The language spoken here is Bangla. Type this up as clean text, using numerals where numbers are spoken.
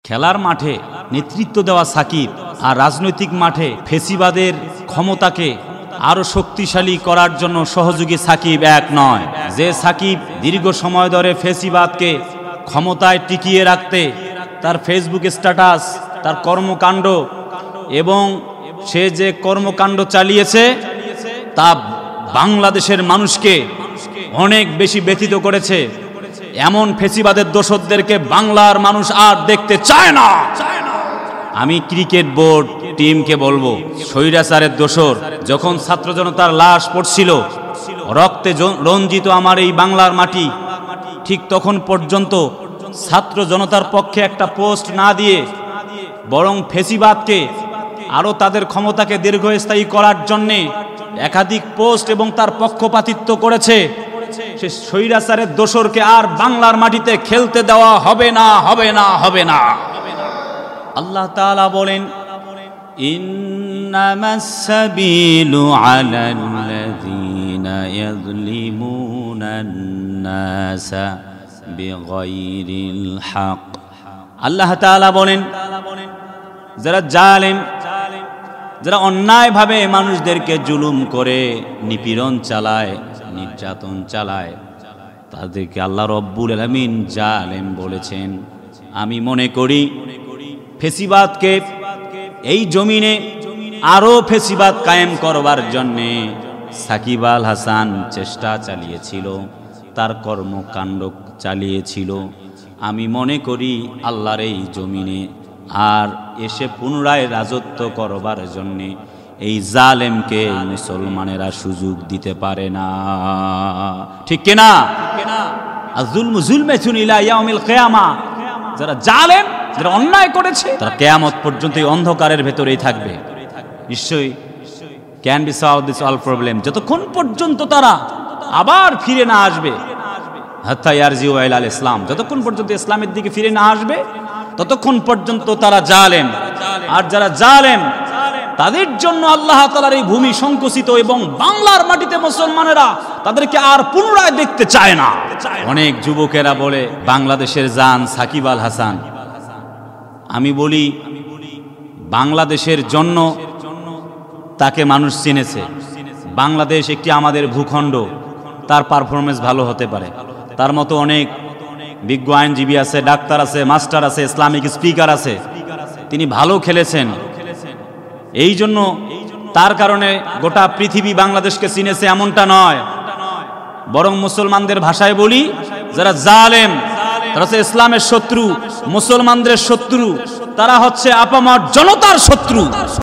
খেলার মাঠে নেতৃত্ব দেওয়া সাকিব আর রাজনৈতিক মাঠে ফেসিবাদের ক্ষমতাকে আরো শক্তিশালী করার জন্য সহযোগী সাকিব এক নয়। যে সাকিব দীর্ঘ সময় ধরে ফেসিবাদকে ক্ষমতায় টিকিয়ে রাখতে তার ফেসবুক স্ট্যাটাস, তার কর্মকাণ্ড এবং সে যে কর্মকাণ্ড চালিয়েছে তা বাংলাদেশের মানুষকে অনেক বেশি ব্যথিত করেছে। এমন ফেসিবাদের দোসরদেরকে বাংলার মানুষ আর দেখতে চায় না। আমি ক্রিকেট বোর্ড টিমকে বলবো, স্বৈরাচারের দোসর যখন ছাত্র জনতার লাশ পড়ছিল, রক্তে রঞ্জিত আমার এই বাংলার মাটি, ঠিক তখন পর্যন্ত ছাত্র জনতার পক্ষে একটা পোস্ট না দিয়ে বরং ফেসিবাদকে আরো তাদের ক্ষমতাকে দীর্ঘস্থায়ী করার জন্যে একাধিক পোস্ট এবং তার পক্ষপাতিত্ব করেছে। সে স্বৈরাচারের দোসরকে আর বাংলার মাটিতে খেলতে দেওয়া হবে না, হবে না, হবে না। আল্লাহ তাআলা বলেন, ইন্নামাস সাবিলু আলাল্লাযীনা ইয়াযলিমুনান নাসা বিগাইরিল হক। আল্লাহ তাআলা বলেন, যারা জালেম, যারা অন্যায়ভাবে মানুষদেরকে জুলুম করে, নিপীড়ন চালায়, নির্যাতন চালায়, তাদেরকে আল্লাহ রব্বুল আলামিন জালেম বলেছেন। আমি মনে করি ফেসিবাদকে এই জমিনে আরো ফেসিবাদ কায়েম করবার জন্যে সাকিব আল হাসান চেষ্টা চালিয়েছিল, তার কর্মকাণ্ড চালিয়েছিল। আমি মনে করি আল্লাহর এই জমিনে আর এসে পুনরায় রাজত্ব করবার জন্যে এই জালেমকে মুসলমানেরা সুযোগ দিতে পারে না। ঠিক কিনা? আয-যুলমু যুলমাতুন ইলা ইয়াউমিল কিয়ামা। যারা জালেম, যারা অন্যায় করেছে, তারা কিয়ামত পর্যন্ত এই অন্ধকারের ভেতরেই থাকবে। নিশ্চয়ই can be solve this all problem, যতক্ষণ পর্যন্ত তারা আবার ফিরে না আসবে, হাত্তা ইয়ারজিউ ইলাল ইসলাম, যতক্ষণ পর্যন্ত ইসলামের দিকে ফিরে না আসবে ততক্ষণ পর্যন্ত তারা জালেম। আর যারা জালেম তাদের জন্য আল্লাহ তাআলার এই ভূমি সংকুচিত এবং বাংলার মাটিতে মুসলমানেরা তাদেরকে আর পুনরায় দেখতে চায় না। অনেক যুবকেরা বলে বাংলাদেশের জান সাকিব আল হাসান। আমি বলি বাংলাদেশের জন্য তাকে মানুষ চিনেছে। বাংলাদেশ একটি আমাদের ভূখণ্ড, তার পারফরমেন্স ভালো হতে পারে, তার মতো অনেক বিজ্ঞ আইনজীবী আছে, ডাক্তার আছে, মাস্টার আছে, ইসলামিক স্পিকার আছে, তিনি ভালো খেলেছেন। এই জন্য তার কারণে গোটা পৃথিবী বাংলাদেশকে চিনেছে এমনটা নয়, বরং মুসলমানদের ভাষায় বলি, যারা জালেম তারা হচ্ছে ইসলামের শত্রু, মুসলমানদের শত্রু, তারা হচ্ছে আপামর জনতার শত্রু।